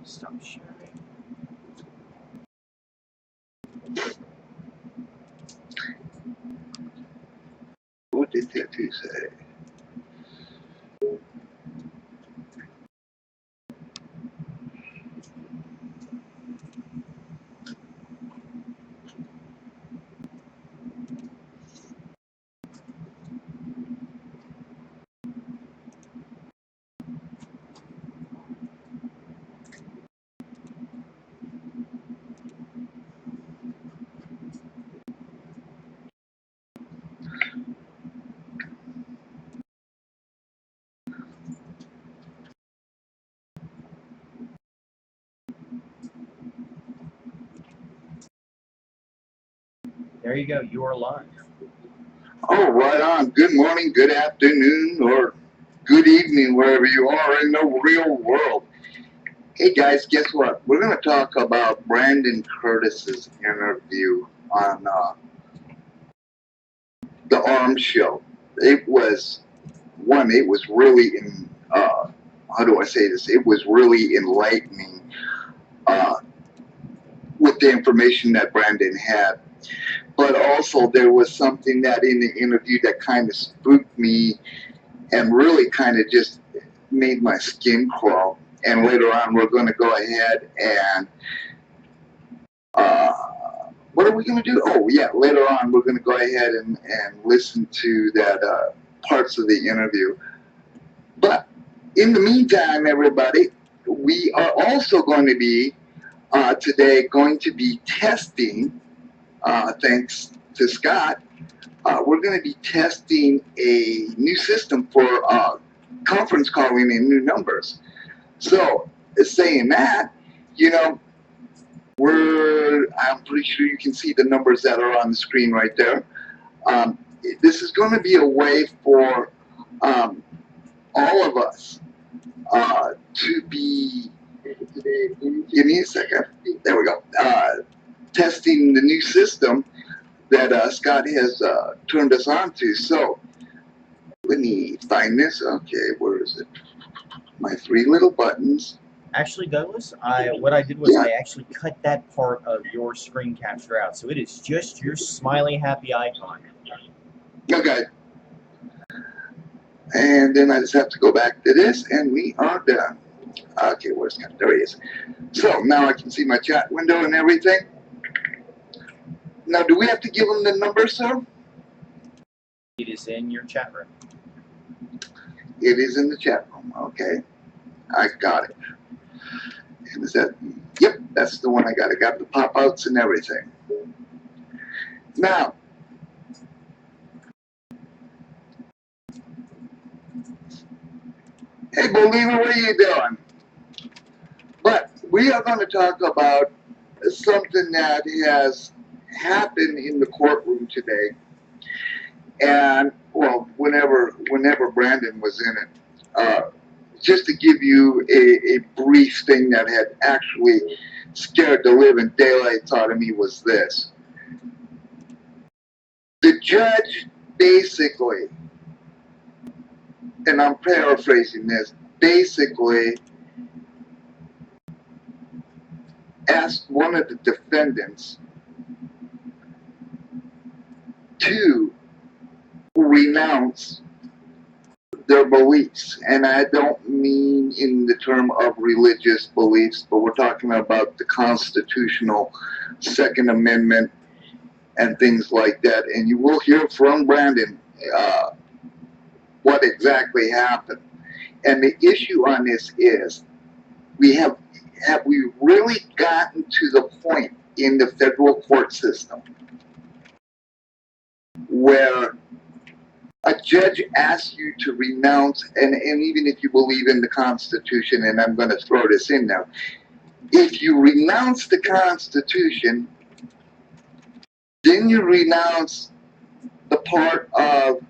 Stop sharing. What did that two say? There you go. You are live. Oh, right on. Good morning, good afternoon, or good evening, wherever you are in the real world. Hey guys, guess what? We're going to talk about Brandon Curtis's interview on the Arms Show. It was really how do I say this? It was really enlightening with the information that Brandon had. But also there was something that in the interview that kind of spooked me and really kind of just made my skin crawl. And later on, we're going to go ahead and what are we going to do? Oh, yeah, later on, we're going to go ahead and listen to that parts of the interview. But in the meantime, everybody, we are also going to be today going to be testing, thanks to Scott, we're going to be testing a new system for conference calling in new numbers. So, saying that, you know, I'm pretty sure you can see the numbers that are on the screen right there. This is going to be a way for all of us to be, give me a second, there we go, testing the new system that Scott has turned us on to. So, let me find this. Okay, where is it? My three little buttons. Actually, Douglas, what I did was I actually cut that part of your screen capture out, so it is just your smiley, happy icon. Okay. And then I just have to go back to this, and we are done. Okay, where's Scott? There he is. So now I can see my chat window and everything. Now, do we have to give them the number, sir? It is in your chat room. It is in the chat room. Okay, I got it. And is that? Yep, that's the one I got. I got the pop-outs and everything. Now, hey, Believer, what are you doing? But we are going to talk about something that has happened in the courtroom today. And, well, whenever Brandon was in it, just to give you a brief thing that had actually scared the living daylights out of me was this. The judge basically, and I'm paraphrasing this, basically asked one of the defendants to renounce their beliefs. And I don't mean in the term of religious beliefs, but we're talking about the constitutional Second Amendment and things like that. And you will hear from Brandon what exactly happened. And the issue on this is, have we really gotten to the point in the federal court system where a judge asks you to renounce, and even if you believe in the Constitution, and I'm going to throw this in now, if you renounce the Constitution, then you renounce the part of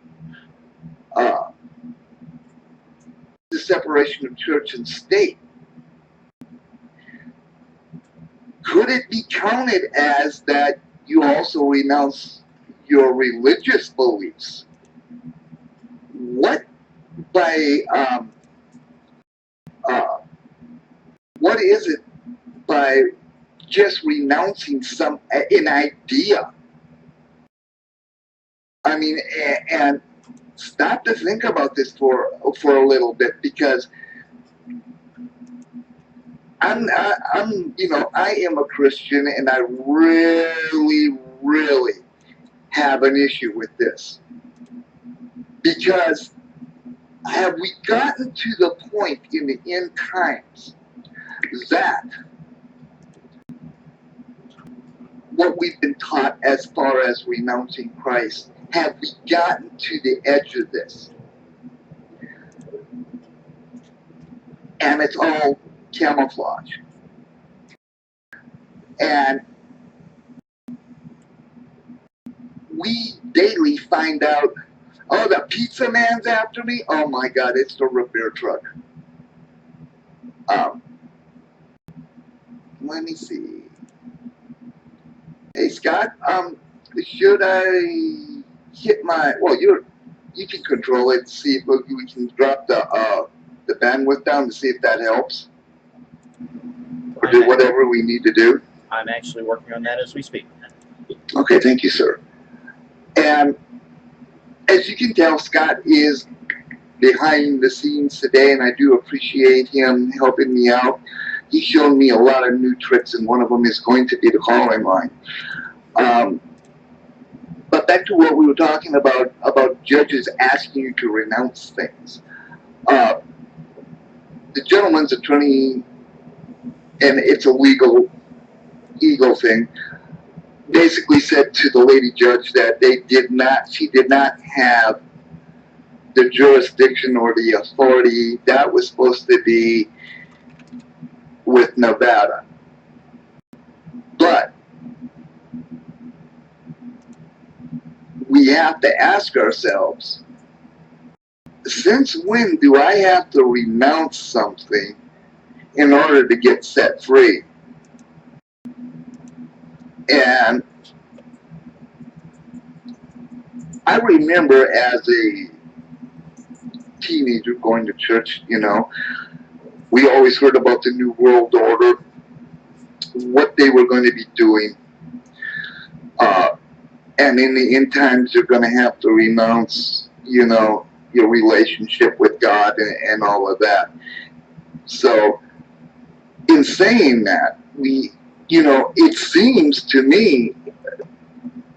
the separation of church and state. Could it be counted as that you also renounce your religious beliefs? What what is it by just renouncing an idea? I mean, and stop to think about this for a little bit, because I am a Christian, and I really, really have an issue with this, because have we gotten to the point in the end times that what we've been taught as far as renouncing Christ, have we gotten to the edge of this? And it's all camouflage. And we daily find out, oh, the pizza man's after me. Oh my God, it's the repair truck. Let me see. Hey Scott, should I hit my? Well, you can control it. See if we can drop the bandwidth down to see if that helps, or do whatever we need to do. I'm actually working on that as we speak. Okay, thank you, sir. And as you can tell, Scott is behind the scenes today, and I do appreciate him helping me out. He's shown me a lot of new tricks, and one of them is going to be the call-in line. But back to what we were talking about judges asking you to renounce things. The gentleman's attorney, and it's a legal thing, basically said to the lady judge that she did not have the jurisdiction or the authority. That was supposed to be with Nevada. But we have to ask ourselves, since when do I have to renounce something in order to get set free? And I remember as a teenager going to church, we always heard about the New World Order, what they were going to be doing. And in the end times, you're going to have to renounce, your relationship with God and all of that. So, in saying that, it seems to me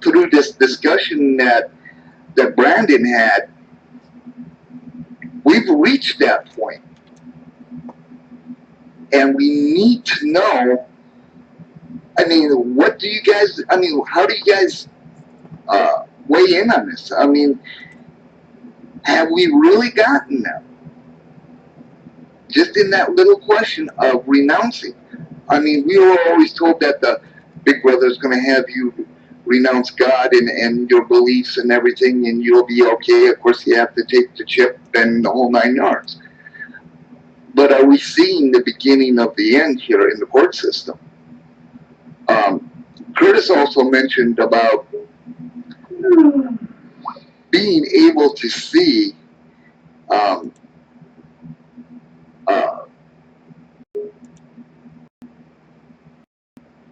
through this discussion that Brandon had, we've reached that point. And we need to know, how do you guys weigh in on this? Have we really gotten there? Just in that little question of renouncing. We were always told that the Big Brother is going to have you renounce God and your beliefs and everything, and you'll be okay. Of course, you have to take the chip and the whole 9 yards. But are we seeing the beginning of the end here in the court system? Curtis also mentioned about being able to see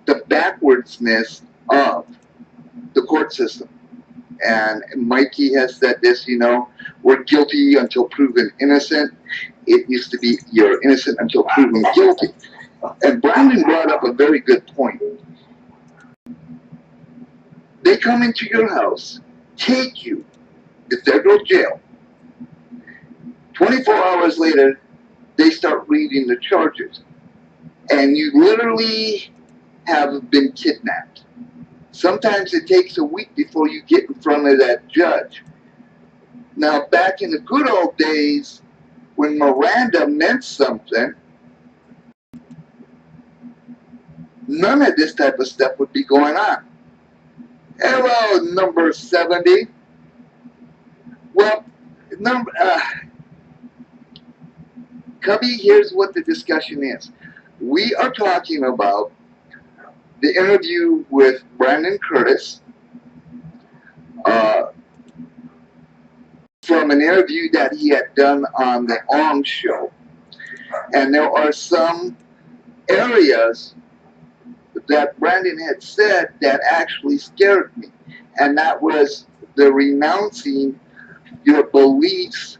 the backwardsness of the court system. And Mikey has said this, we're guilty until proven innocent. It used to be you're innocent until proven guilty. And Brandon brought up a very good point. They come into your house, take you to federal jail. 24 hours later, they start reading the charges. And you literally have been kidnapped. Sometimes it takes a week before you get in front of that judge. Now, back in the good old days, when Miranda meant something, none of this type of stuff would be going on. Hello, number 70. Well, Cubby, here's what the discussion is. We are talking about the interview with Brandon Curtis from an interview that he had done on the Arms Show. And there are some areas that Brandon had said that actually scared me. And that was the renouncing your beliefs.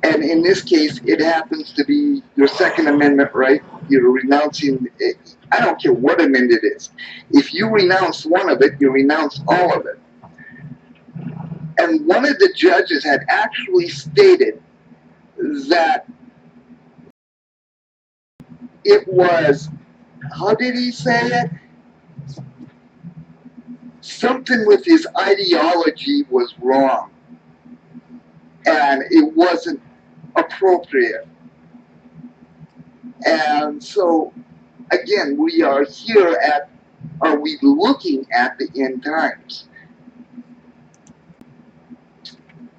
And in this case, it happens to be your Second Amendment right. You're renouncing it. I don't care what amendment it is. If you renounce one of it, you renounce all of it. And one of the judges had actually stated that it was, how did he say it? Something with his ideology was wrong. And it wasn't appropriate. And so, again, we are here at, are we looking at the end times?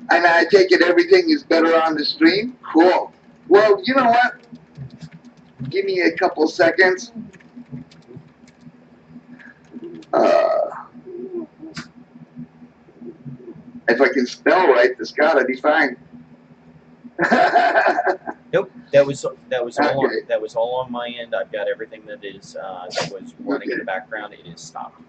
And I take it everything is better on the stream? Cool. Well, you know what? Give me a couple seconds. If I can spell right, this gotta be fine. Nope, that was all. Okay. That was all on my end. I've got everything that is that was running in the background. It is stopped.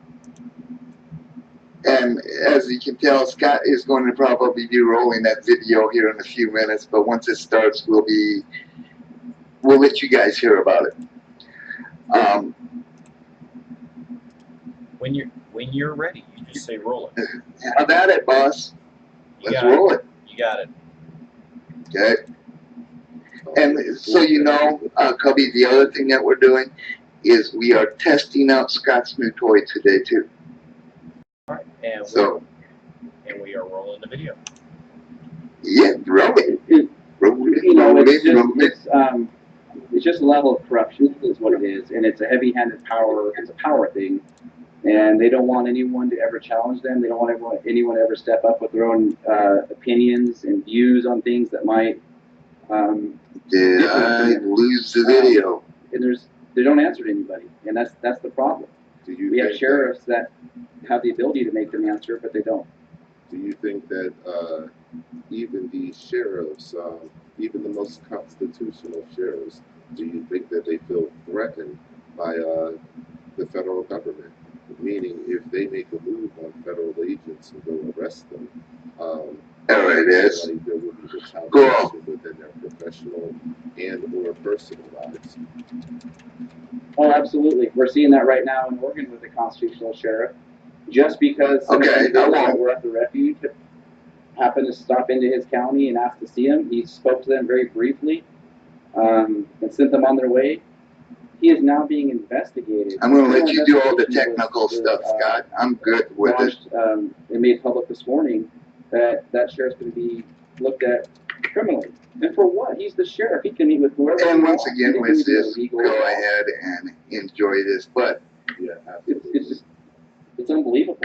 And as you can tell, Scott is going to probably be rolling that video here in a few minutes. But once it starts, we'll let you guys hear about it. When you're ready, you just say roll it. How about it, boss? Let's roll it. You got it. Okay. And so you know, Cubby, the other thing that we're doing is we are testing out Scott's new toy today too. All right, and so we are rolling the video. Yeah, roll it. Roll it. You know, Roll it's it. Roll it. it's just a level of corruption is what it is, and it's a heavy-handed power. It's a power thing, and they don't want anyone to ever challenge them. They don't want anyone to ever step up with their own opinions and views on things that might. Did I lose the video? And they don't answer to anybody, and that's the problem. We have sheriffs that have the ability to make them answer, but they don't. Do you think that even these sheriffs, even the most constitutional sheriffs, do you think that they feel threatened by the federal government? Meaning, if they make a move on federal agents and go arrest them, there it is. like there will be retaliation within their professional and or personal lives. Oh, absolutely. We're seeing that right now in Oregon with the constitutional sheriff. Just because some of the individuals that were at the refuge happened to stop into his county and asked to see him, he spoke to them very briefly and sent them on their way. He is now being investigated. I'm going to let you do all the technical stuff, Scott. I'm good with launched, it. They made public this morning that sheriff's going to be looked at criminally. And for what? He's the sheriff. He can meet with whoever. And once again, let's just go ahead and enjoy this. But yeah, absolutely. It's unbelievable.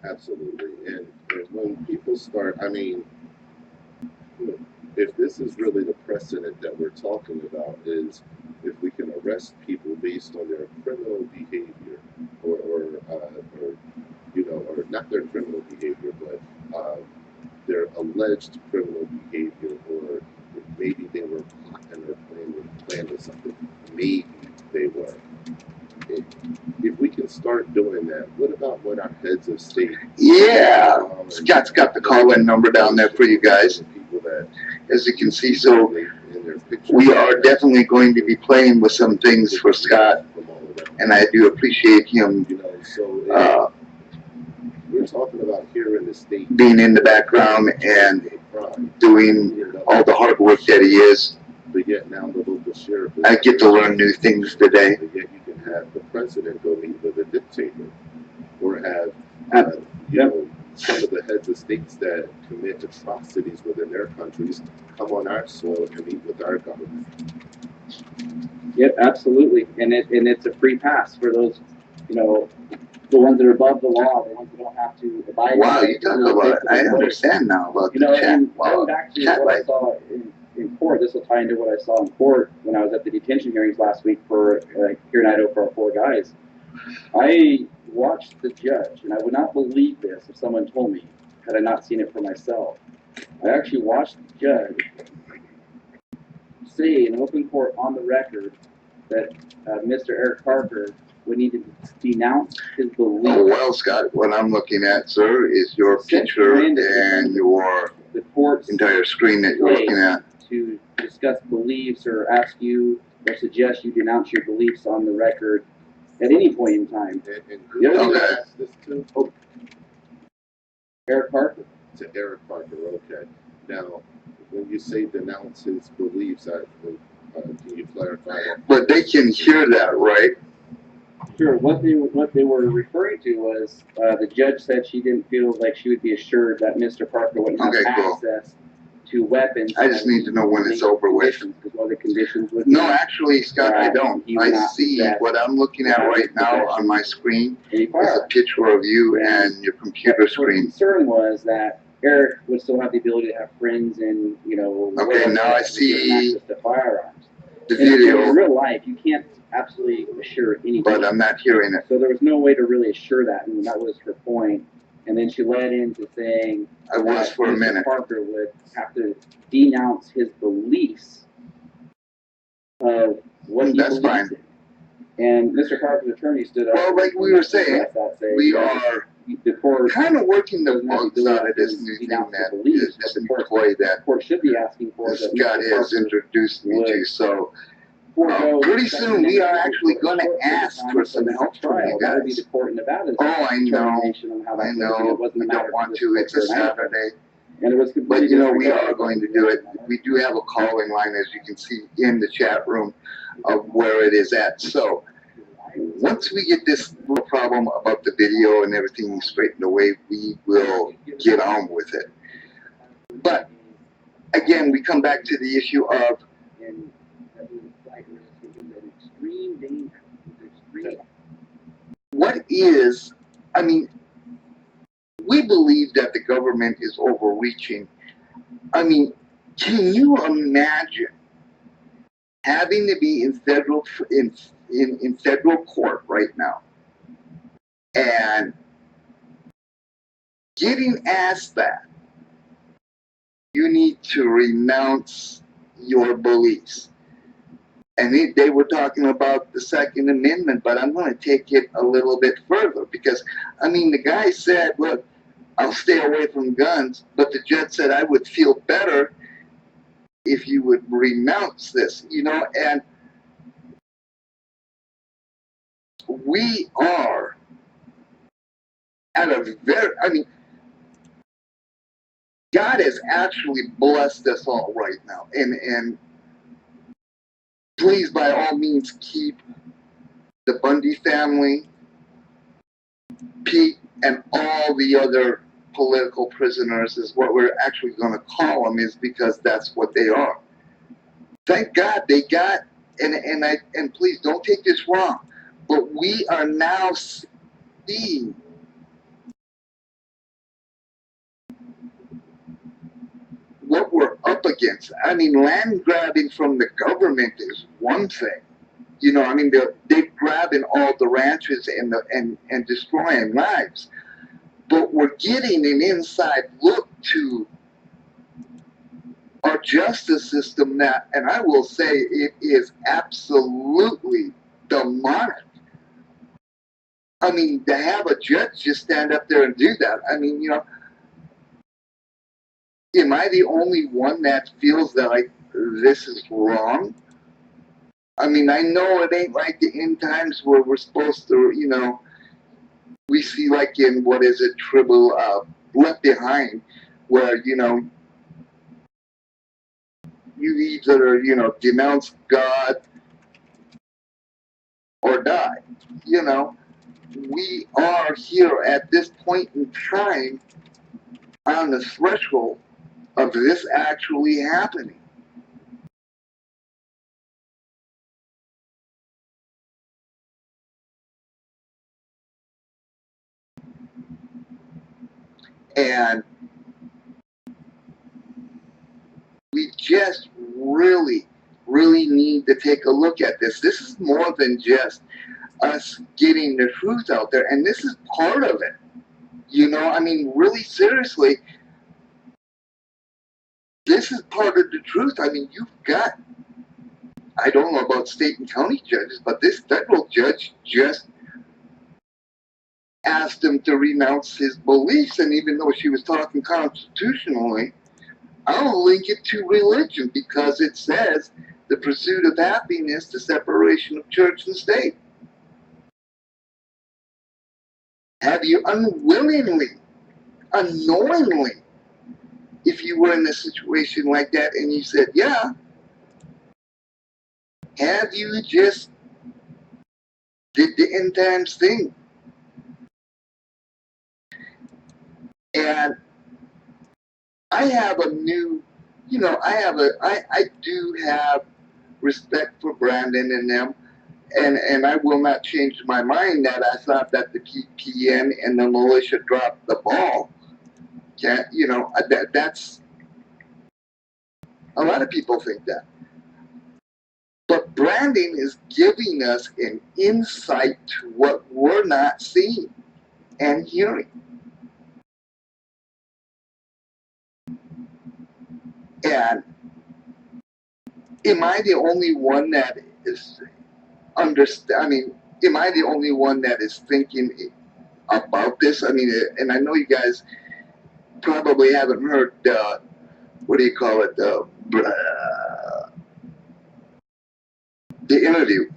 Absolutely. And when people start, I mean, if this is really the precedent that we're talking about, is if we can arrest people based on their criminal behavior, or you know, or not their criminal behavior, but their alleged criminal behavior, or maybe they were plotting or planning something, maybe they were. If we can start doing that, what about when our heads of state? Yeah, Scott's got the call-in number down there for you guys. As you can see, so we are definitely going to be playing with some things for Scott, and I do appreciate him. You know, so we're talking about here in the state being in the background and doing all the hard work that he is. But yet now the local sheriff, I get to learn new things today. But yet you can have the president go meet with a dictator, or have you know, some of the heads of states that commit atrocities within their countries come on our soil and meet with our government. Yep, absolutely, and it's a free pass for those, you know, the ones that are above the law, the ones that don't have to abide. Wow, you talk about it. I understand now about the chat. And going back to what I saw in court, this will tie into what I saw in court when I was at the detention hearings last week for here in Idaho for our 4 guys. I watched the judge, and I would not believe this if someone told me had I not seen it for myself. I actually watched the judge say in open court on the record that Mr. Eric Parker would need to denounce his Oh, belief. well, Scott, what I'm looking at, sir, is your picture and your The court's entire screen that you're looking at. to discuss beliefs or ask you or suggest you denounce your beliefs on the record at any point in time. And The other thing Okay. ask this to? Eric Parker. To Eric Parker, okay. Now, when you say denounce his beliefs, can you clarify that? But they can hear that, right? Sure. What they were referring to was the judge said she didn't feel like she would be assured that Mr. Parker wouldn't have Okay, cool. access to weapons. I just need to know when it's over with. Because one of the conditions was No, actually, Scott, I don't. he would I not see possess what I'm looking at right now on my screen any is a firearm. picture of you and your computer The screen. concern was that Eric would still have the ability to have friends and Okay, whatever, now I and see access to firearms. the In video, real life, you can't absolutely assure anything. but I'm not hearing it. So there was no way to really assure that, and that was her point. And then she led into saying I was that for a Mr. minute. Parker would have to denounce his beliefs of what he That's believes fine. in. And Mr. Parker's attorney stood up. Well, like we were saying, we are the court kind of working the bugs out of this new thing that is this new toy that court should be asking for. That Scott Mr. has Parker introduced me to. So forego pretty the soon we are second actually court going to for the ask time for of some the help from trial. you That would be guys. the court in Nevada's Oh, I know. determination on how that I goes. know. It wasn't We a matter don't want for to. this It's a court tonight. Saturday. And it was But completely you know, we disregarded. are going to do it. We do have a calling line, as you can see in the chat room, of where it is at. So once we get this little problem about the video and everything straightened away, we will get on with it. But again, we come back to the issue of And that was like it was an extreme danger. It was extreme. what is, I mean, we believe that the government is overreaching. I mean, can you imagine having to be in federal court right now and getting asked that you need to renounce your beliefs? And they were talking about the Second Amendment, but I'm going to take it a little bit further because, I mean, the guy said, look, I'll stay away from guns, but the judge said I would feel better if you would renounce this, you know, and we are at a very, I mean, God has actually blessed us all right now, and please, by all means, keep the Bundy family, Pete, and all the other political prisoners is what we're actually going to call them, is because that's what they are. Thank God they got, and please don't take this wrong, but we are now seeing what we're up against. I mean, land grabbing from the government is one thing. You know, I mean, they're grabbing all the ranches and destroying lives. But we're getting an inside look to our justice system that, and I will say it is absolutely demonic. I mean, to have a judge just stand up there and do that, I mean, you know, am I the only one that feels that, like, this is wrong? I mean, I know it ain't like the end times where we're supposed to, you know, we see like in, what is it, Left Behind, where, you know, you either, you know, denounce God or die. You know, we are here at this point in time on the threshold of this actually happening. And we just really, really need to take a look at this. This is more than just us getting the truth out there, and this is part of it. You know, I mean, really seriously, this is part of the truth. I mean, you've got, I don't know about state and county judges, but this federal judge just asked him to renounce his beliefs, and even though she was talking constitutionally, I'll link it to religion because it says the pursuit of happiness, the separation of church and state. Have you unwillingly, unknowingly, if you were in a situation like that and you said, yeah, have you just did the end times thing? And I have a new, I do have respect for Brandon and them, and I will not change my mind that I thought that the PPN and the militia dropped the ball. Yeah, that's, a lot of people think that. But Brandon is giving us an insight to what we're not seeing and hearing. And am I the only one that is am I the only one that is thinking about this? I mean, and I know you guys probably haven't heard, what do you call it, the interview.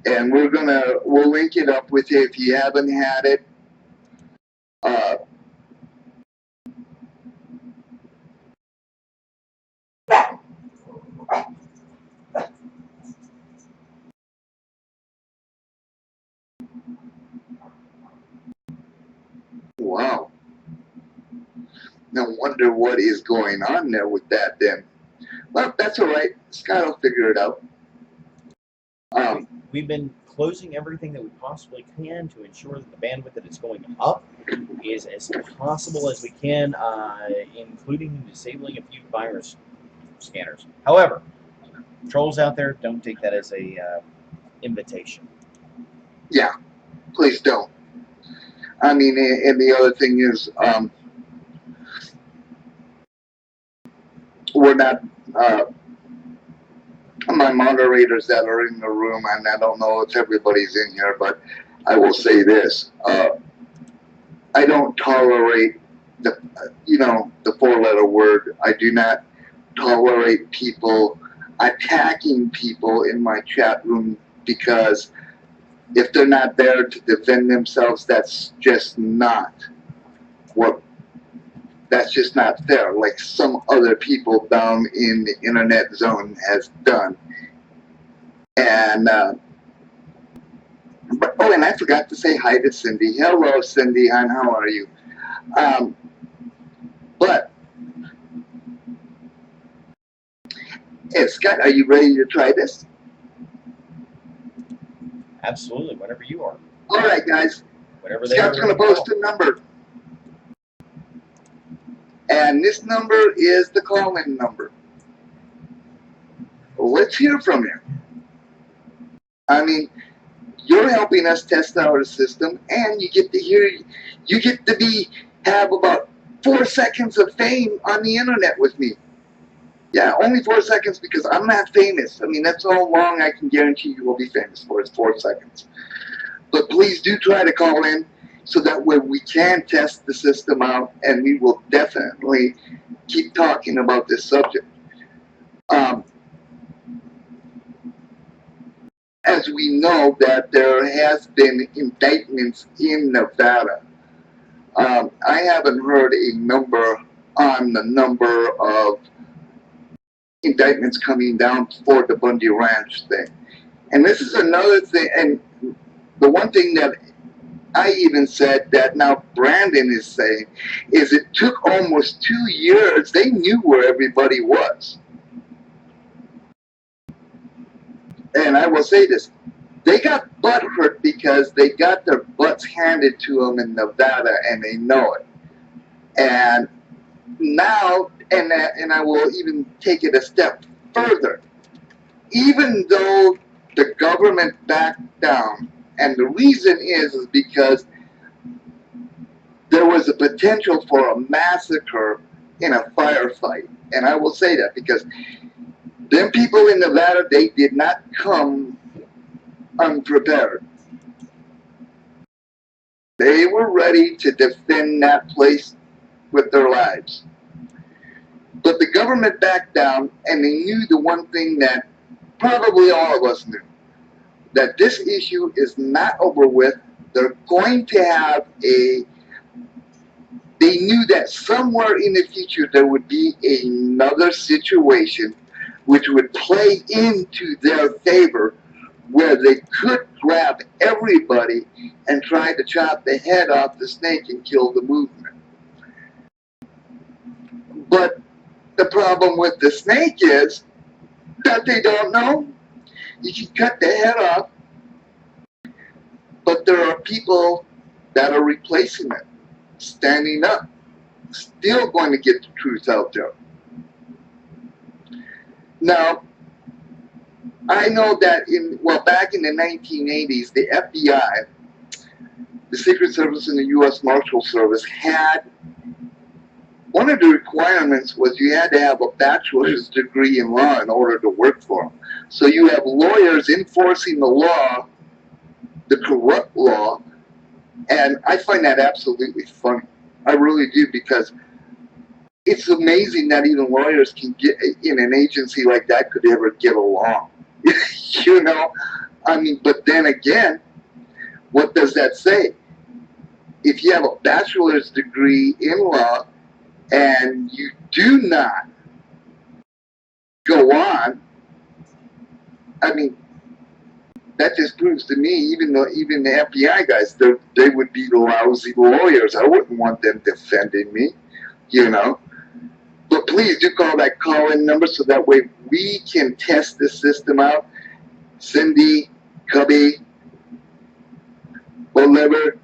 And we'll link it up with you if you haven't had it. Wow. No wonder what is going on there with that then. Well, that's all right. Scott will figure it out. We've been closing everything that we possibly can to ensure that the bandwidth that is going up is as possible as we can, including disabling a few virus scanners. However, trolls out there, don't take that as a invitation. Yeah, please don't. I mean, and the other thing is, we're not, my moderators that are in the room, and I don't know if everybody's in here, but I will say this. I don't tolerate the 4-letter word. I do not tolerate people attacking people in my chat room, because if they're not there to defend themselves, that's just not fair, like some other people down in the internet zone has done. And and I forgot to say hi to Cindy. Hello, Cindy, and how are you? But hey, Scott, are you ready to try this? Absolutely, whenever you are. All right, guys. Whenever Scott's going to post a number. And this number is the call-in number. Let's hear from you. I mean, you're helping us test our system, and you get to have about 4 seconds of fame on the internet with me. Yeah, only 4 seconds, because I'm not famous. I mean, that's how long I can guarantee you will be famous for, is 4 seconds. But please do try to call in, so that way we can test the system out, and we will definitely keep talking about this subject. As we know that there has been indictments in Nevada. I haven't heard a number on the number of indictments coming down for the Bundy Ranch thing. And this is another thing, and the one thing that I even said that now Brandon is saying is it took almost 2 years. They knew where everybody was. And I will say this, they got butthurt because they got their butts handed to them in Nevada, and they know it. And now, and I will even take it a step further. Even though the government backed down, and the reason is because there was a potential for a massacre in a firefight. And I will say that because Them people in Nevada, they did not come unprepared. They were ready to defend that place with their lives. But the government backed down, and they knew the one thing that probably all of us knew, that this issue is not over with. They're going to have they knew that somewhere in the future there would be another situation which would play into their favor, where they could grab everybody and try to chop the head off the snake and kill the movement. But the problem with the snake is that they don't know. You can cut the head off, but there are people that are replacing it, standing up, still going to get the truth out there. Now, I know that back in the 1980s, the FBI, the Secret Service and the U.S. Marshal Service had, one of the requirements was you had to have a bachelor's degree in law in order to work for them. So you have lawyers enforcing the law, the corrupt law, and I find that absolutely funny. I really do, because it's amazing that even lawyers can get in an agency like that could ever get along. You know, I mean, but then again, what does that say? If you have a bachelor's degree in law and you do not go on, I mean, that just proves to me, even the FBI guys, they would be lousy lawyers. I wouldn't want them defending me, you know. But please do call that call-in number so that way we can test this system out. Cindy, Cubby, whatever.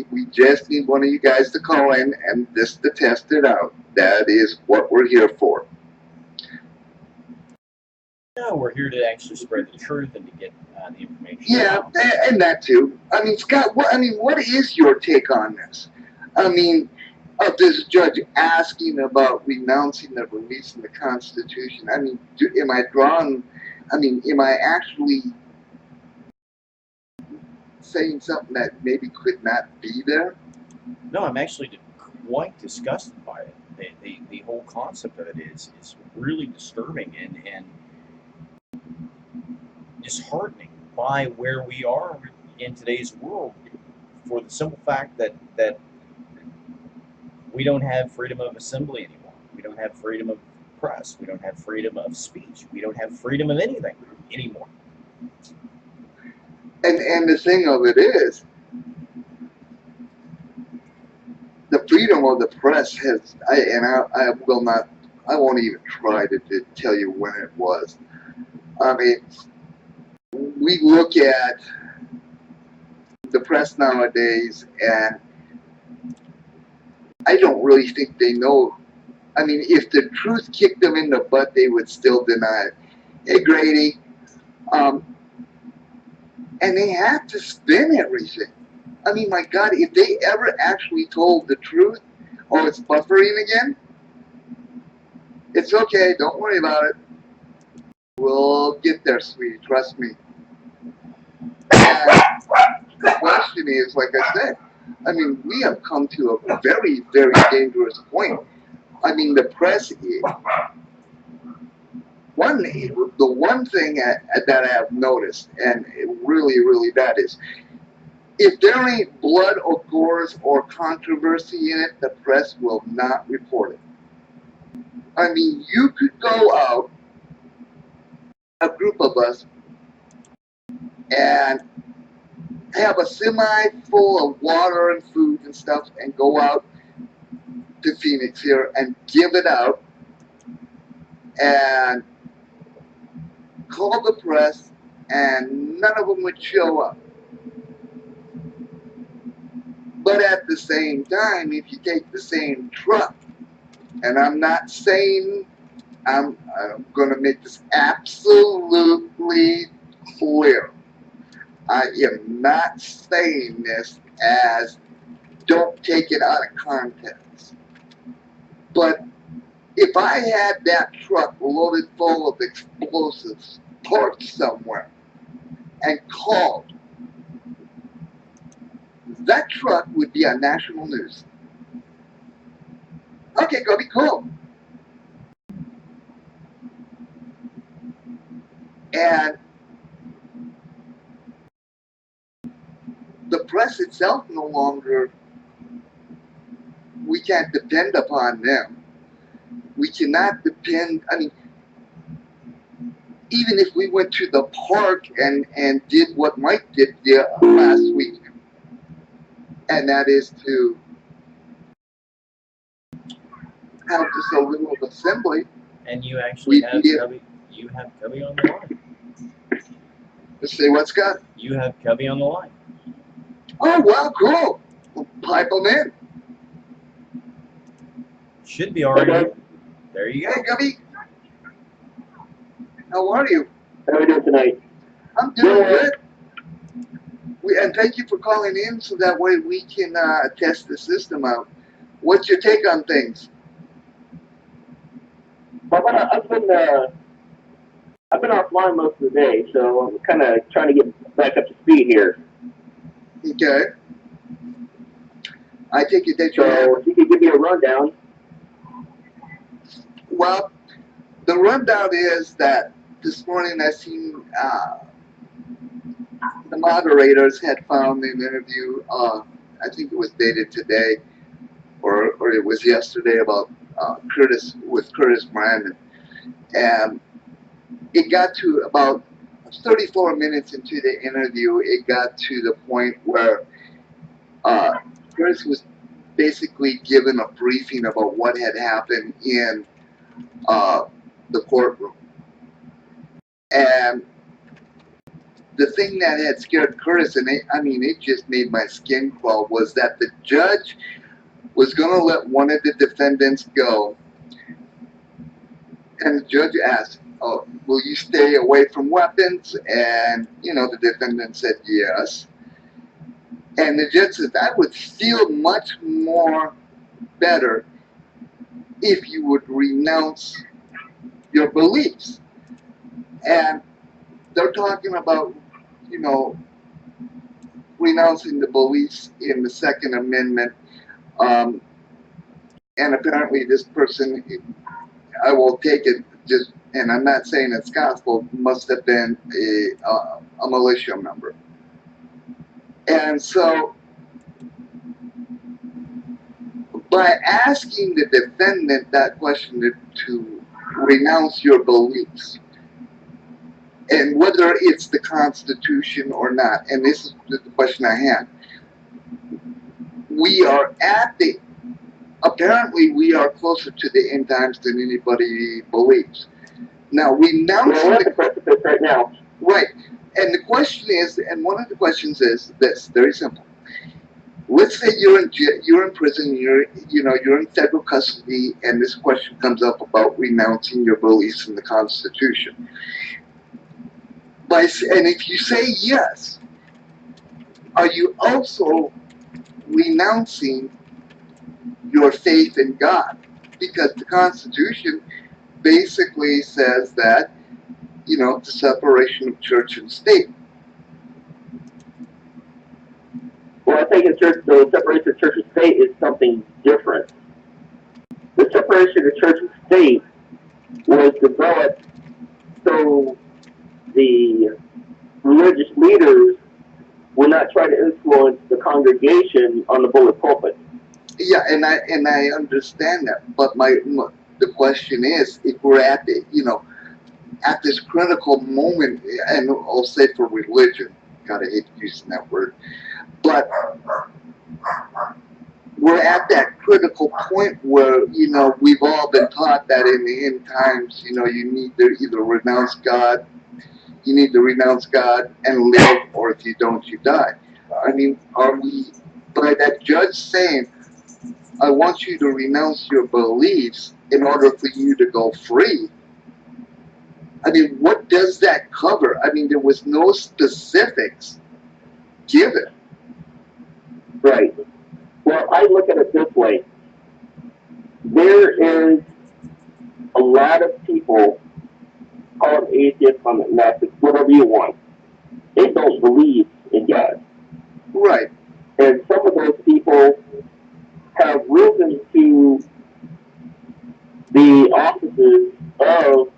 We just need one of you guys to call in and just to test it out. That is what we're here for. No, we're here to actually spread the truth and to get the information. Yeah, and that too. I mean, Scott, what is your take on this? I mean, of this judge asking about renouncing the release of the Constitution. I mean, am I actually saying something that maybe could not be there? No, I'm actually quite disgusted by it. The whole concept of it is really disturbing and disheartening by where we are in today's world, for the simple fact that we don't have freedom of assembly anymore. We don't have freedom of press. We don't have freedom of speech. We don't have freedom of anything anymore. And the thing of it is, the freedom of the press has, I won't even try to tell you when it was. I mean, we look at the press nowadays, and I don't really think they know. I mean, if the truth kicked them in the butt, they would still deny it. Hey, Grady, and they have to spin everything. I mean, my God, if they ever actually told the truth, oh, it's buffering again, it's okay, don't worry about it. We'll get there, sweetie, trust me. And the question is, like I said, I mean, we have come to a very, very dangerous point. I mean, the press is the one thing that I have noticed, and it really, really bad, is if there ain't blood or gores or controversy in it, the press will not report it. I mean, you could go out, a group of us, and have a semi full of water and food and stuff and go out to Phoenix here and give it out and call the press, and none of them would show up. But at the same time, if you take the same truck, and I'm not saying, I'm going to make this absolutely clear. I am not saying this as don't take it out of context. But If I had that truck loaded full of explosives parked somewhere and called, that truck would be on national news. Okay, go be cool. And the press itself no longer, we can't depend upon them. We cannot depend, I mean, even if we went to the park and did what Mike did last week, and that is to have just a little assembly. And you actually have did. Cubby. You have Cubby on the line. Let's say what, Scott? You have Cubby on the line. Oh, wow, cool. We'll pipe them in. Should be already. There you go. Hey, Gubby. How are you? How are we doing tonight? I'm doing good. And thank you for calling in so that way we can test the system out. What's your take on things? Well, I've been offline most of the day, so I'm kind of trying to get back up to speed here. Okay. I take it that So if you could give me a rundown. Well, the rundown is that this morning I seen the moderators had found an interview, I think it was dated today, or it was yesterday, about Curtis Brandon. And it got to about 34 minutes into the interview, it got to the point where Curtis was basically given a briefing about what had happened in the courtroom. And the thing that had scared Curtis, and it just made my skin crawl, was that the judge was going to let one of the defendants go. And the judge asked, "Oh, will you stay away from weapons?" And, the defendant said yes. And the judge said, "I would feel much more better if you would renounce your beliefs." And they're talking about, renouncing the beliefs in the Second Amendment. And apparently this person, I will take it just, and I'm not saying it's gospel, must have been a militia member. And so by asking the defendant that question to renounce your beliefs, and whether it's the Constitution or not, and this is the question I had, apparently we are closer to the end times than anybody believes. Now, renouncing we're at the precipice right now. Right. And the question is, and one of the questions is this, very simple. Let's say you're in prison, you're in federal custody, and this question comes up about renouncing your beliefs in the Constitution. And if you say yes, are you also renouncing your faith in God? Because the Constitution basically says that, the separation of church and state. Well, I think the separation of church and state is something different. The separation of church and state was developed so the religious leaders will not try to influence the congregation on the bully pulpit. Yeah, and I understand that, but the question is, if we're at at this critical moment, and I'll say for religion, God, I hate using that word, but we're at that critical point where we've all been taught that in the end times, you need to either renounce God. You need to renounce God and live, or if you don't, you die. I mean, are we, by that judge saying, I want you to renounce your beliefs in order for you to go free? I mean, what does that cover? I mean, there was no specifics given. Right. Well, I look at it this way. There is a lot of people, call them atheists, call them agnostics, whatever you want, they don't believe in God. Right. And some of those people have risen to the offices of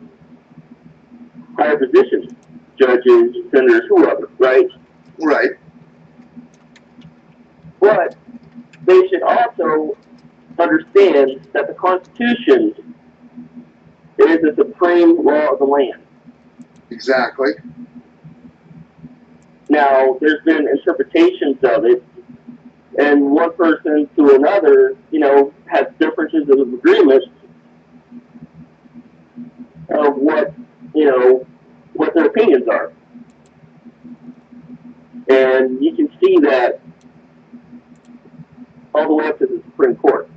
higher positions, judges, senators, whoever, right? Right. But they should also understand that the Constitution is the supreme law of the land. Exactly. Now, there's been interpretations of it, and one person to another, has differences of agreement of what their opinions are. And you can see that all the way up to the Supreme Court.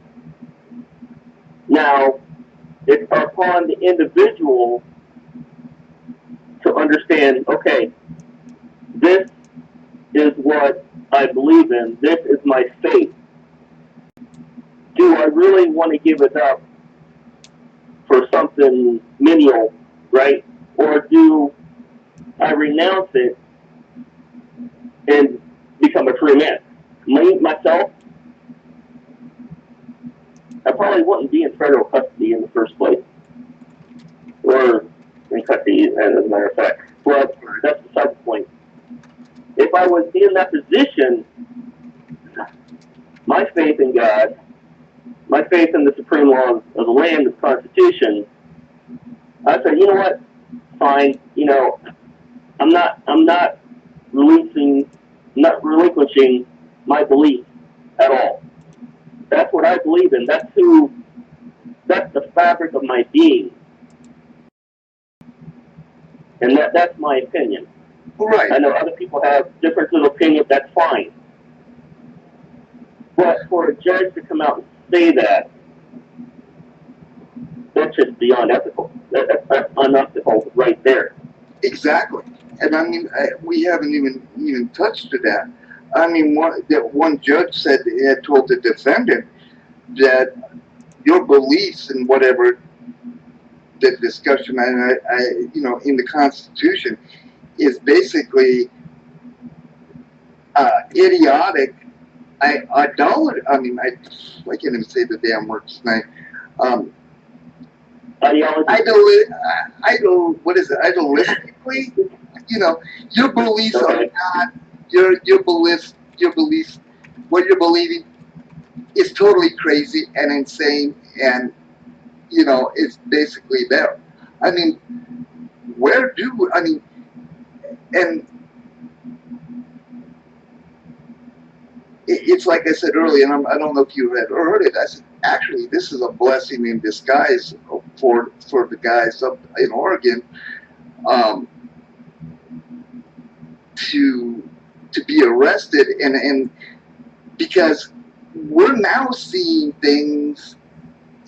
Now, it's upon the individual to understand, okay, this is what I believe in. This is my faith. Do I really want to give it up for something menial, right? Or do I renounce it and become a free man? Myself, I probably wouldn't be in federal custody in the first place. Or in custody, as a matter of fact. But that's beside the point. If I was in that position, my faith in God, my faith in the supreme law of the land, the Constitution, I'd say, you know what? Fine. I'm not relinquishing my belief at all. That's what I believe in. That's the fabric of my being. And that's my opinion. Right. I know other people have differences of opinion, that's fine. But for a judge to come out and say that, that's just beyond ethical. That's unethical right there. Exactly. And I mean, we haven't even touched to that. I mean, one judge said had told the defendant that your beliefs and whatever the discussion, and in the Constitution, is basically idiotic. Idolatry. I mean, I can't even say the damn word tonight. Ideology. What is it? Idolistically, your beliefs are not your beliefs. What you're believing is totally crazy and insane, and it's basically there. I mean, and it's like I said earlier, and I don't know if you had heard it. I said, actually, this is a blessing in disguise for the guys up in Oregon, to be arrested, and because we're now seeing things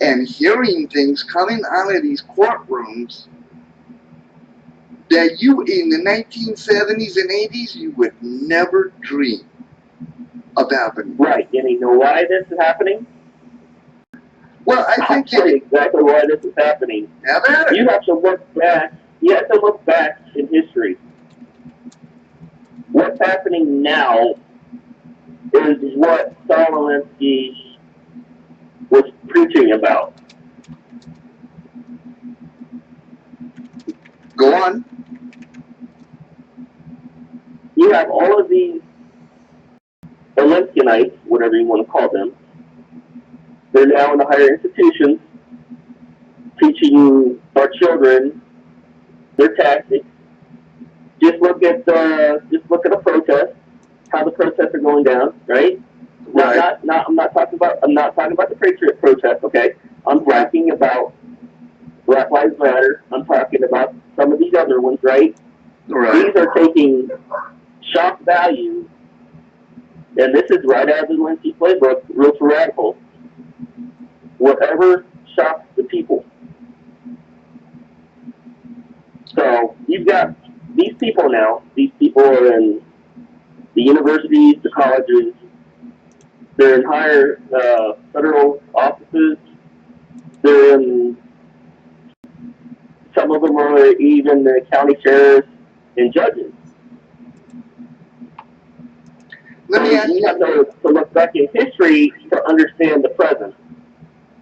and hearing things coming out of these courtrooms that you in the 1970s and 80s you would never dream of happening. Right. And you know why this is happening? Well, I think I'll tell you exactly why this is happening. You have to look back. You have to look back in history. What's happening now is what Saul Alinsky was preaching about. Go on. You have all of these Olympionite, whatever you want to call them. They're now in the higher institutions, teaching our children their tactics. Just look at the protests, how the protests are going down, right? Right. I'm not talking about the Patriot protest, okay? I'm talking about Black Lives Matter. I'm talking about some of these other ones, right? Right. These are taking shock value, and this is right out of the Lindsay playbook, Real to Radical. Whatever shocks the people. So you've got these people now. These people are in the universities, the colleges. They're in higher federal offices. They're in some of them are even the county sheriffs and judges. Let me ask You you. have to look back in history to understand the present.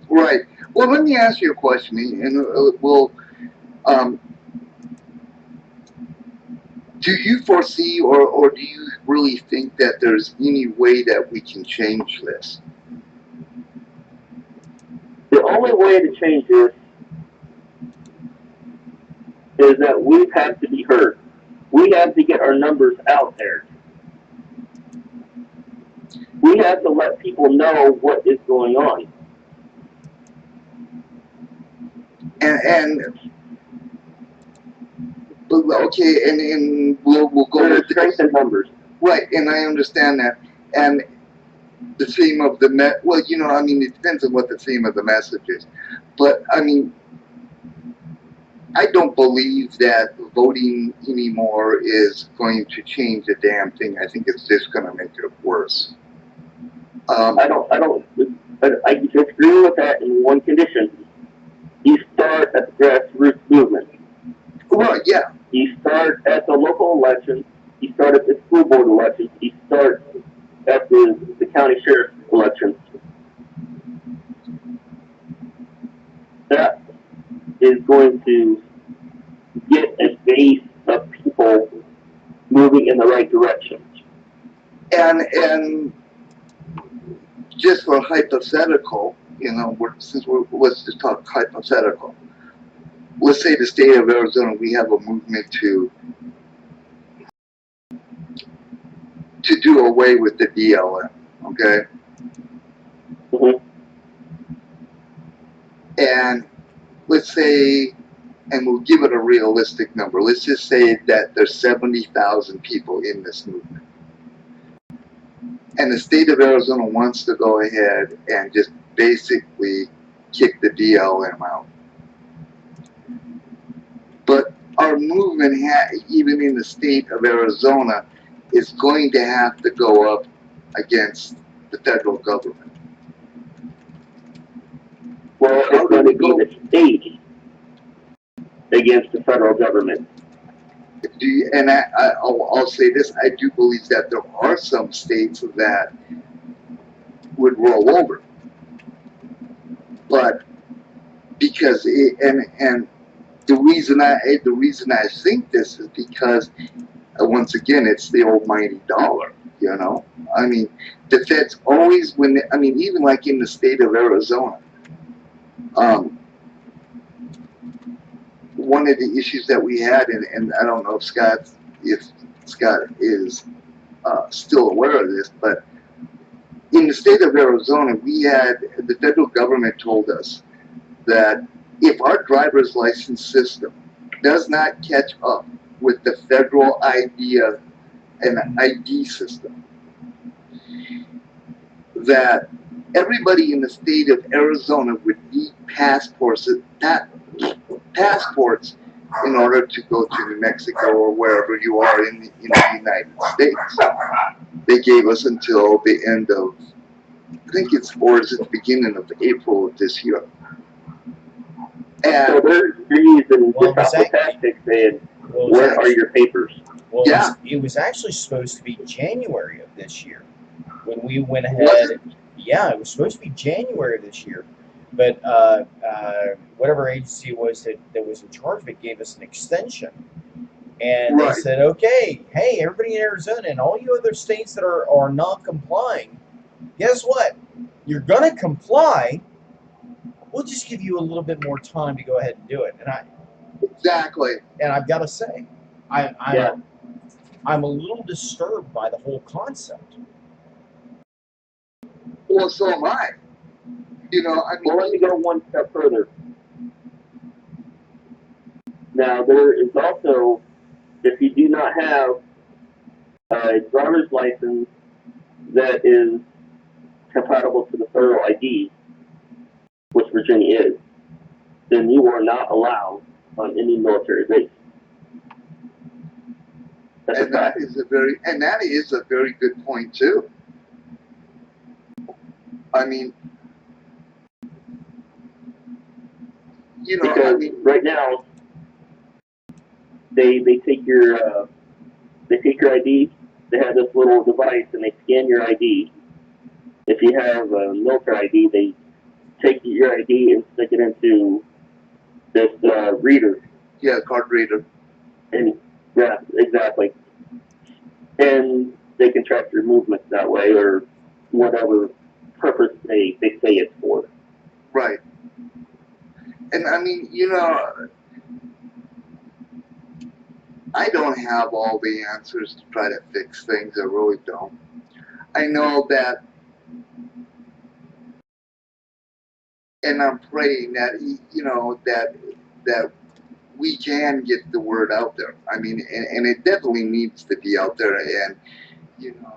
Right. Well, let me ask you a question, and we'll. Do you foresee, or do you really think that there's any way that we can change this? The only way to change this is that we have to be heard. We have to get our numbers out there. We have to let people know what is going on. And okay, and we'll go There are with strength this. in numbers. Right, and I understand that. And the theme of the well, I mean, it depends on what the theme of the message is. But I mean, I don't believe that voting anymore is going to change a damn thing. I think it's just going to make it worse. I disagree with that in one condition. You start at the grassroots movement. Well, yeah. You start at the local elections. You start at the school board elections. You start at the county sheriff elections. That is going to get a base of people moving in the right direction. And just for hypothetical, let's just talk hypothetical. Let's say the state of Arizona, we have a movement to do away with the DLM, okay? Mm-hmm. And let's say, and we'll give it a realistic number, let's just say that there's 70,000 people in this movement. And the state of Arizona wants to go ahead and just basically kick the DLM out. But our movement, even in the state of Arizona, is going to have to go up against the federal government. Well, it's going to be the state against the federal government. And I'll say this, I do believe that there are some states that would roll over. But because and the reason I think this is because once again it's the almighty dollar. I mean, the Fed's always even like in the state of Arizona, one of the issues that we had, and I don't know if Scott is still aware of this, but in the state of Arizona, the federal government told us that if our driver's license system does not catch up with the federal ID system, that everybody in the state of Arizona would need passports in order to go to New Mexico or wherever you are in the United States. They gave us until the end of, I think it's, or is it the beginning of April of this year. And so they're using the tactics saying, where are your papers? Well, yeah. it was actually supposed to be January of this year when we went ahead. Yeah, it was supposed to be January of this year. But whatever agency it was that was in charge of it gave us an extension. And they said, okay, hey, everybody in Arizona and all you other states that are not complying, guess what? You're going to comply. We'll just give you a little bit more time to go ahead and do it. Exactly. And I've got to say, I'm a little disturbed by the whole concept. Well, so am I. Well, let me go one step further. Now, there is also, if you do not have a driver's license that is compatible to the federal ID, which Virginia is, then you are not allowed on any military base. And that is a very good point too. I mean, because right now they take your ID. They have this little device and they scan your ID. If you have a military ID, they take your ID and stick it into this reader. Yeah, card reader. And yeah, exactly. And they can track your movements that way, or whatever purpose they say it's for. Right. And I mean, you know, I don't have all the answers to try to fix things. I really don't. I know that, and I'm praying that, you know, that we can get the word out there. I mean, and it definitely needs to be out there. And you know,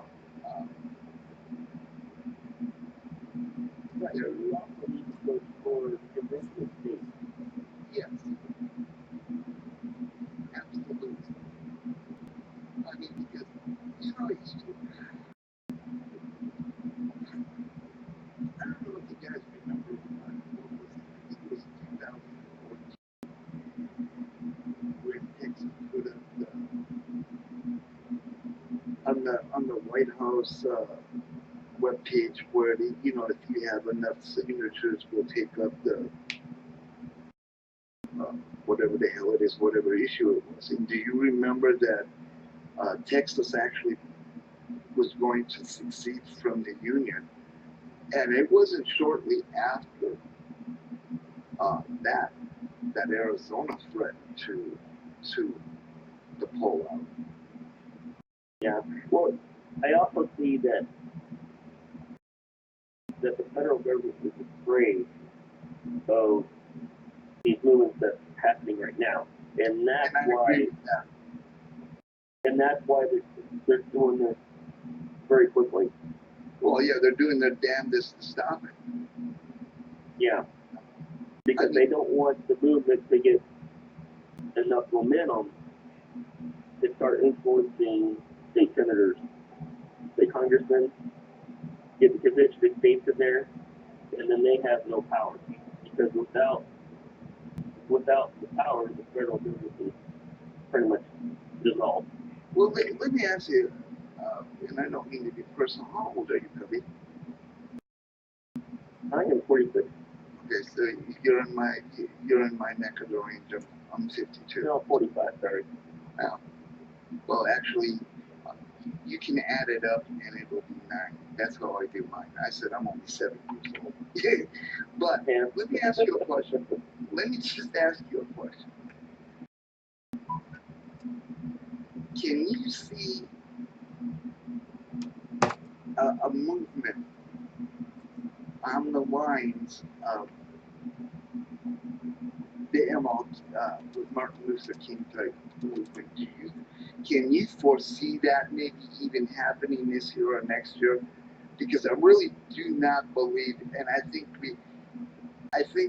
Right. We also need to look for diversity of states. yes, absolutely. I mean, because you know, I don't know if you guys remember what was it? It was 2014 when Texas put up on the White House webpage where they, you know, if you have enough signatures, we'll take up the whatever the hell it is, whatever issue it was. And do you remember that Texas actually was going to secede from the Union? And it wasn't shortly after that Arizona threatened to pull out. Yeah. Well, I also see that the federal government is afraid of these movements that's happening right now, and that's And I why. agree with that. And that's why they're doing this very quickly. Well, yeah, they're doing their damnedest to stop it. Yeah. Because they don't want the movement to get enough momentum to start influencing state senators, state congressmen, get the constituent states in there, and then they have no power. Because without the power, the federal government is pretty much dissolved. Well, let me ask you, and I don't mean to be personal. How old are you, Cubby? I am 46. Okay, so you're in my neck of the range. I'm 52. No, 45. Sorry. Now, well, actually, you can add it up and it will be 9. That's how I do mine. I said I'm only 7 years old. But Yeah. let me ask you a question. Let me just ask you a question. Can you see a movement on the lines of the with Martin Luther King type movement? Can you foresee that maybe even happening this year or next year? Because I really do not believe, and I think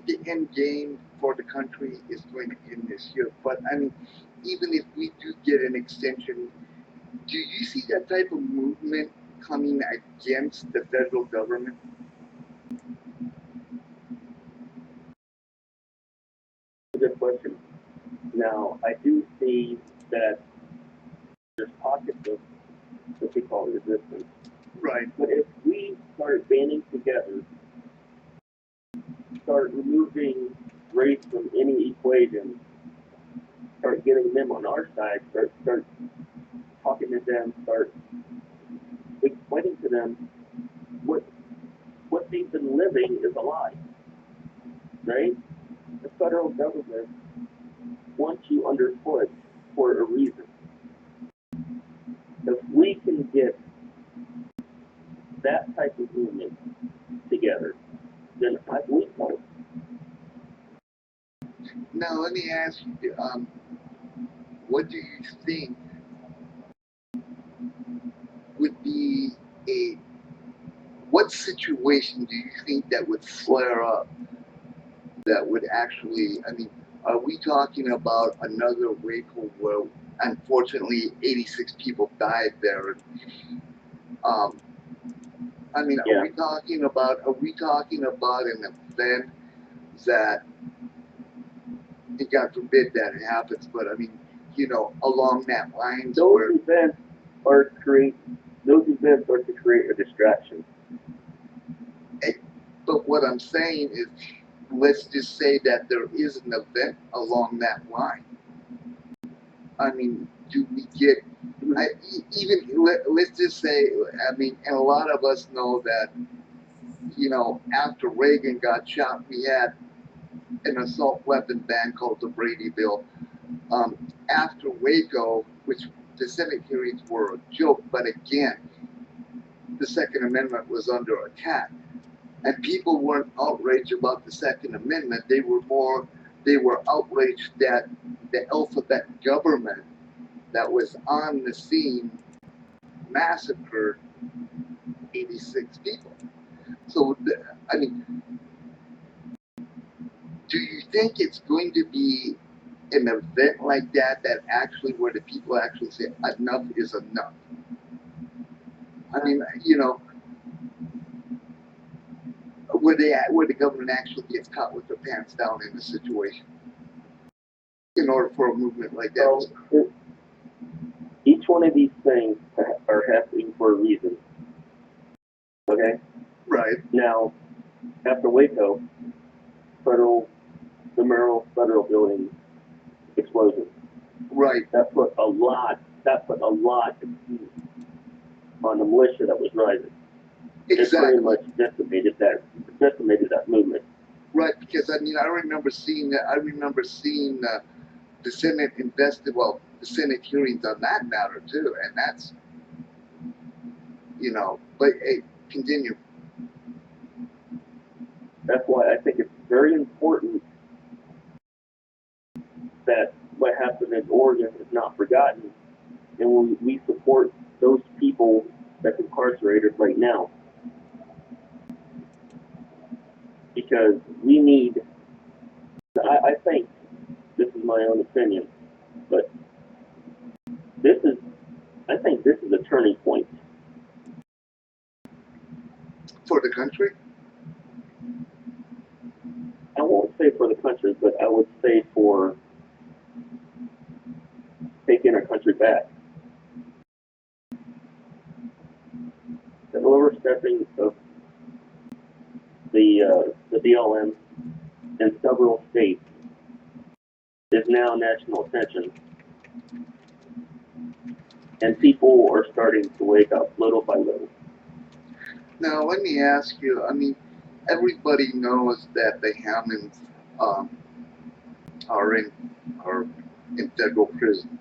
the end game for the country is going to end this year. But I mean, even if we do get an extension, do you see that type of movement coming against the federal government? Good question. Now, I do see that there's pockets of what we call resistance. Right. But if we start banding together, start removing race from any equation, start getting them on our side, start talking to them, start explaining to them what they've been living is a lie, right? The federal government wants you underfoot for a reason. If we can get that type of movement together, then I believe so. Now let me ask you, what do you think would be what situation do you think that would flare up that would actually, I mean, are we talking about another Waco where unfortunately 86 people died there? I mean, Yeah. are we talking about an event that, God forbid that it happens, but I mean, along that lines. Those events are to create a distraction. But what I'm saying is, let's just say that there is an event along that line. I mean, do we get, let's just say, I mean, and a lot of us know that, after Reagan got shot, we had an assault weapon ban called the Brady Bill. After Waco, which the Senate hearings were a joke, but again, the Second Amendment was under attack. And people weren't outraged about the Second Amendment. They were outraged that the alphabet government that was on the scene massacred 86 people. So, I mean, do you think it's going to be an event like that actually where the people actually say enough is enough? I mean, where the government actually gets caught with their pants down in the situation in order for a movement like that? So, each one of these things are happening for a reason. Okay? Right. Now, after Waco, the Merrill Federal Building explosion. Right. That put a lot of heat on the militia that was rising. Exactly. It pretty much decimated that movement. Right, because I mean, I remember seeing the Senate the Senate hearings on that matter too, and that's, but hey, continue. That's why I think it's very important that what happened in Oregon is not forgotten, and we support those people that's incarcerated right now. Because we need, I think, this is my own opinion, but I think this is a turning point. For the country? I won't say for the country, but I would say for taking our country back. The overstepping of the BLM in several states is now national attention. And people are starting to wake up little by little. Now, let me ask you, I mean, everybody knows that the Hammonds are in federal prison.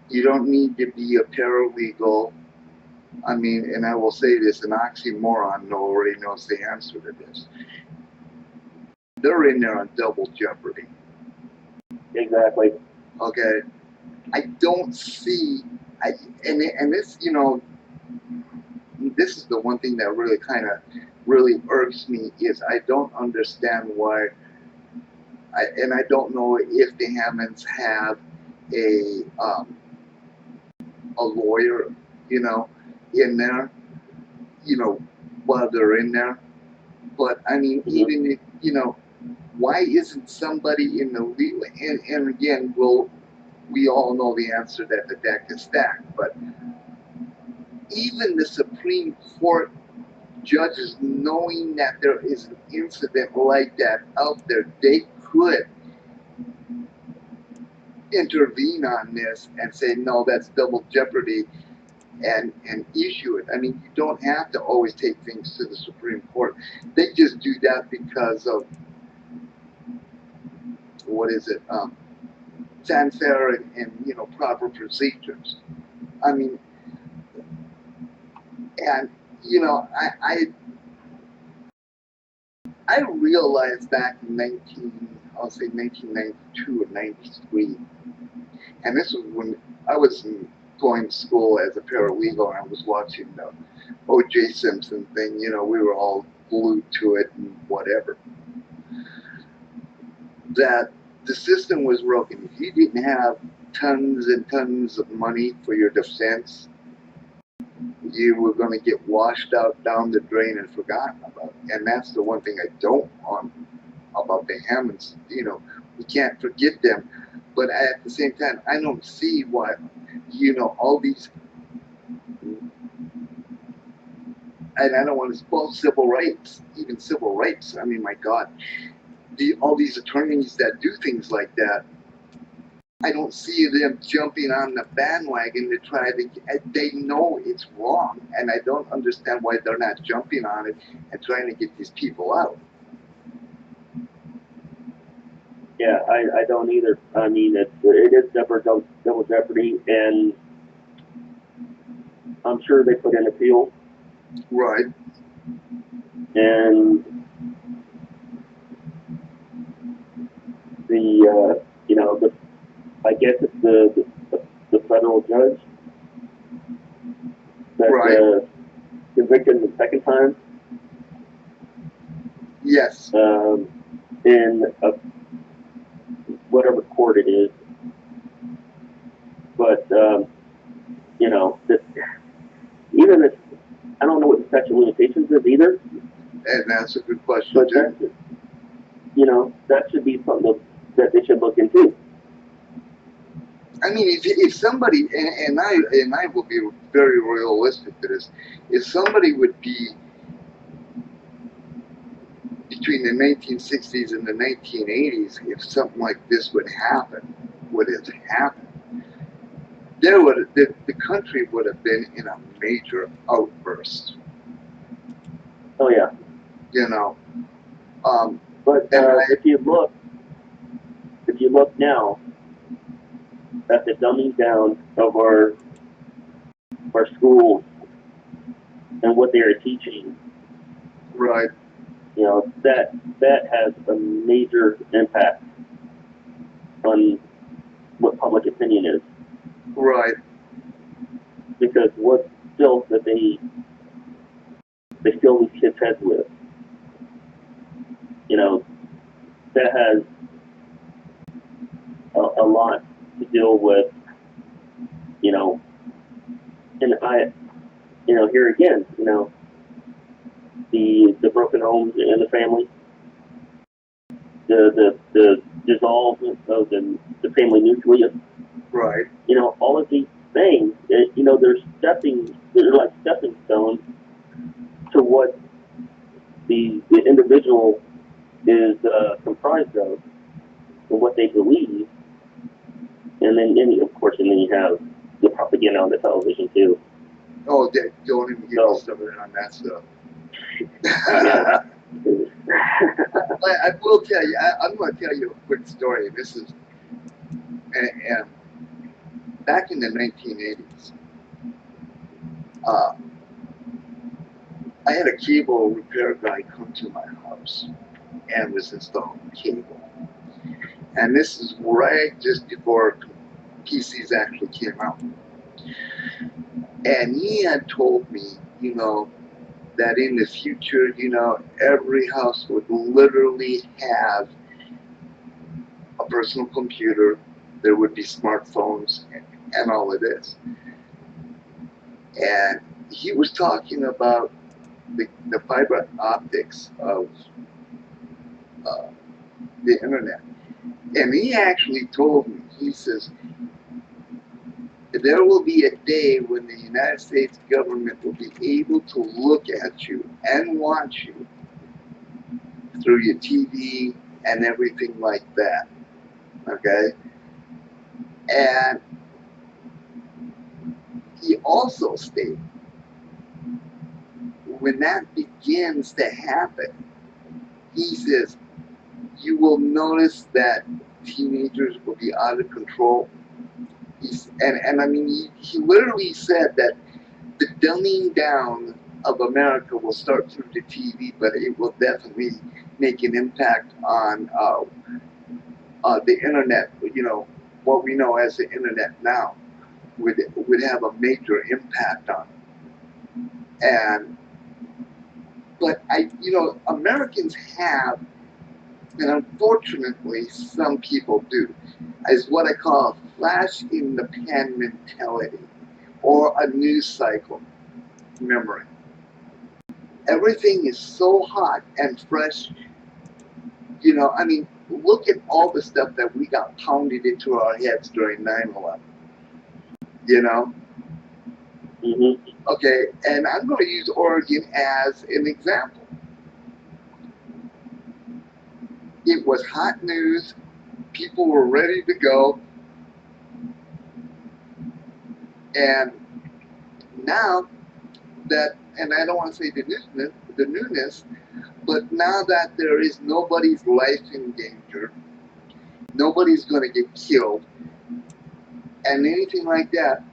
You don't need to be a paralegal. I mean, and I will say this, an oxymoron already knows the answer to this. They're in there on double jeopardy. Exactly. Okay? I don't see, and this, this is the one thing that really irks me is I don't understand why, and I don't know if the Hammonds have a lawyer, in there, while they're in there. But I mean, even if, why isn't somebody in the legal, and again, we all know the answer that the deck is stacked, but even the Supreme Court judges, knowing that there is an incident like that out there, they could intervene on this and say, no, that's double jeopardy, and issue it. I mean, you don't have to always take things to the Supreme Court. They just do that because of, fanfare and proper procedures. I mean, and I realized back in 1992 or 93, and this was when I was going to school as a paralegal, and I was watching the O.J. Simpson thing. We were all glued to it and whatever. That the system was broken. If you didn't have tons and tons of money for your defense, you were going to get washed out down the drain and forgotten about. And that's the one thing I don't want about the Hammonds. We can't forget them. but at the same time, I don't see why, you know, all these, and I don't want to spoil civil rights, even civil rights. I mean, my God, all these attorneys that do things like that, I don't see them jumping on the bandwagon to try to. They know it's wrong, and I don't understand why they're not jumping on it and trying to get these people out. Yeah, I don't either. I mean, it is double jeopardy, and I'm sure they put in appeal, Right. and the you know, I guess it's the federal judge that Right. convicted the second time. Yes. In whatever court it is, but you know, even if I don't know what the statute of limitations is either, And that's a good question but too. that, you know, that should be something that they should look into. I mean, if somebody, and I will be very realistic to this, if somebody would be between the 1960s and the 1980s, if something like this would have happened, the country would have been in a major outburst. Oh yeah. You know, But if you look now at the dumbing down of our schools and what they are teaching, right, you know, that has a major impact on what public opinion is. right, Because what filth that they fill these kids' heads with, you know, that has a lot to deal with, you know, and you know, here again, you know, the broken homes in the family, the dissolvement of the family nucleus, right, you know, all of these things, you know, they're like stepping stones to what the individual is comprised of and what they believe. And then of course, and then you have the propaganda on the television too. Oh, don't even get me started on that stuff. But I will tell you, I'm going to tell you a quick story. This is, and back in the 1980s, I had a cable repair guy come to my house and was installing cable. And this is right just before PCs actually came out. And he had told me, you know, that in the future, you know, every house would literally have a personal computer, there would be smartphones and all of this. And he was talking about the fiber optics of the internet. And he actually told me, he says, there will be a day when the United States government will be able to look at you and watch you through your TV and everything like that. Okay? And he also stated, when that begins to happen, he says, you will notice that teenagers will be out of control. And I mean, he literally said that the dumbing down of America will start through the TV, but it will definitely make an impact on the internet. You know, what we know as the internet now would have a major impact on it. But you know, Americans have, and unfortunately some people do, is what I call a flash in the pan mentality or a news cycle memory. Everything is so hot and fresh. You know, I mean, look at all the stuff that we got pounded into our heads during 9/11. You know? Mm-hmm. Okay, and I'm going to use Oregon as an example. It was hot news. People were ready to go. And now that, and I don't want to say the newness, but now that there is nobody's life in danger, nobody's going to get killed, and anything like that,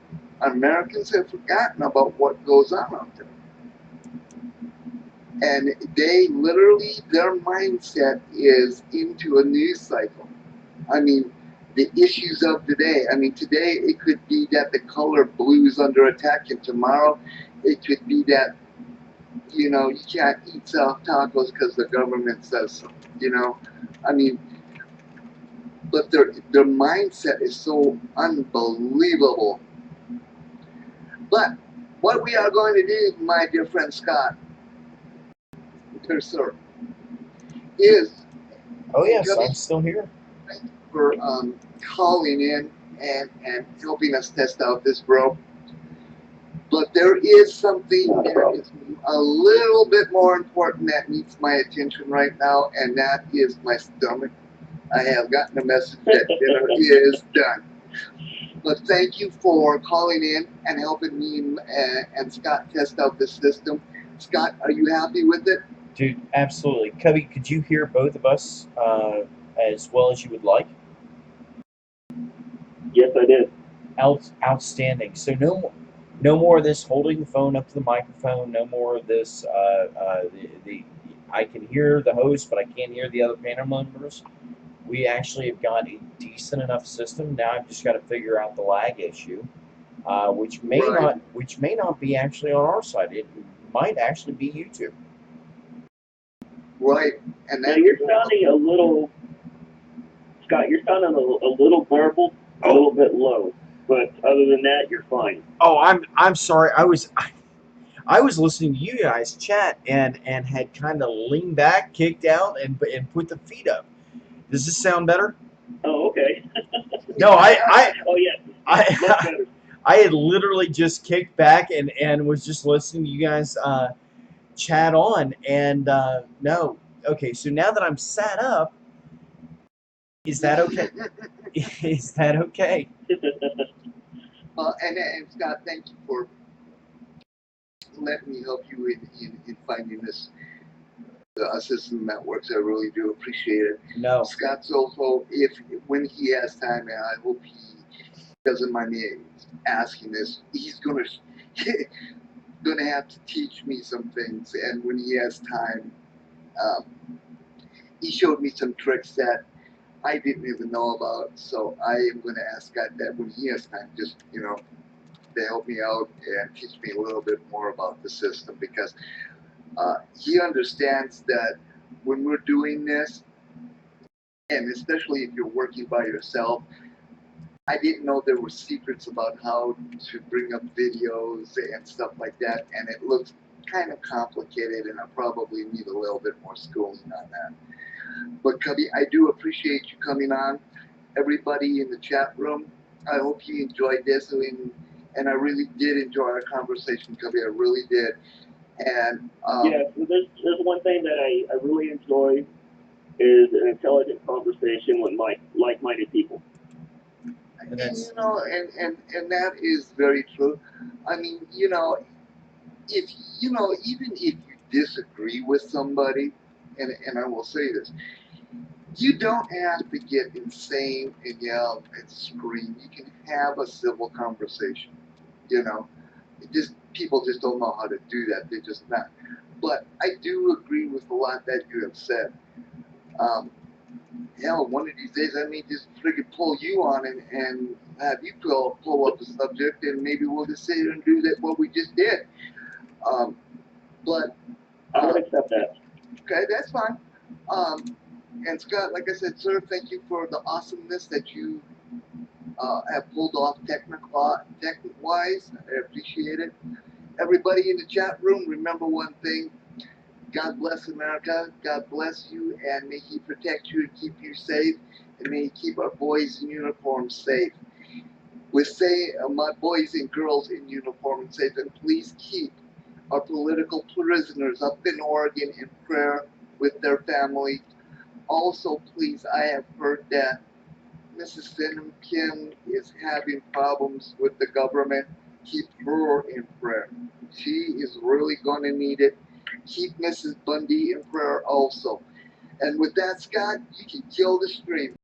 Americans have forgotten about what goes on out there. And they literally, their mindset is into a news cycle. I mean, the issues of today. I mean, today it could be that the color blue is under attack, and tomorrow it could be that, you know, you can't eat soft tacos because the government says so. You know, I mean, but their mindset is so unbelievable. But what we are going to do, my dear friend Scott, dear sir, is Oh yes, I'm still here. for calling in and helping us test out this bro. But there is something that is a little bit more important that needs my attention right now, and that is my stomach. I have gotten a message that dinner is done. But thank you for calling in and helping me and Scott test out this system. Scott, are you happy with it? Dude, absolutely. Cubby, could you hear both of us as well as you would like? Yes, I did. Outstanding. So no more of this holding the phone up to the microphone. No more of this. The I can hear the host, but I can't hear the other panel members. We actually have got a decent enough system. Now I've just got to figure out the lag issue, which may Right. not be actually on our side. It might actually be YouTube. Right. And Now that, you're sounding a little, Scott. You're sounding a little garbled, a little bit low. But other than that, you're fine. Oh, I'm sorry. I was listening to you guys chat and had kind of leaned back, kicked out, and put the feet up. Does this sound better? Oh, okay. No, Oh, yeah. Much I better. I had literally just kicked back and was just listening to you guys chat on. And no, okay. So now that I'm sat up, is that okay? Is that okay? and Scott, thank you for letting me help you in finding this system that works. I really do appreciate it. No. Scott's also, if when he has time, and I hope he doesn't mind me asking this, he's gonna have to teach me some things, and when he has time, um, he showed me some tricks that I didn't even know about. So I am going to ask Scott that when he has time, just to help me out and teach me a little bit more about the system, because he understands that when we're doing this, and especially if you're working by yourself, I didn't know there were secrets about how to bring up videos and stuff like that, and it looks kind of complicated, and I probably need a little bit more schooling on that. But Cubby, I do appreciate you coming on. Everybody in the chat room, I hope you enjoyed this, and I really did enjoy our conversation, Cubby. I really did. And Yeah, so there's one thing that I really enjoy is an intelligent conversation with like-minded people. and and that is very true. I mean, if even if you disagree with somebody, and I will say this, you don't have to get insane and yell and scream. You can have a civil conversation. People just don't know how to do that. They're just not. But I do agree with a lot that you have said. Um, Hell, one of these days I may just friggin' pull you on and have you pull up the subject, and maybe we'll just sit here and do that what we just did. Um, but I would accept that. okay, that's fine. And Scott, like I said, sir, thank you for the awesomeness that you have pulled off technic-wise. I appreciate it. Everybody in the chat room, remember one thing. God bless America. God bless you, and may He protect you and keep you safe, and may He keep our boys in uniform safe. We say my boys and girls in uniform safe, and please keep our political prisoners up in Oregon in prayer with their family. Also, please, I have heard that Mrs. Finham Kim is having problems with the government. Keep her in prayer. She is really going to need it. Keep Mrs. Bundy in prayer also. And with that, Scott, you can kill the stream.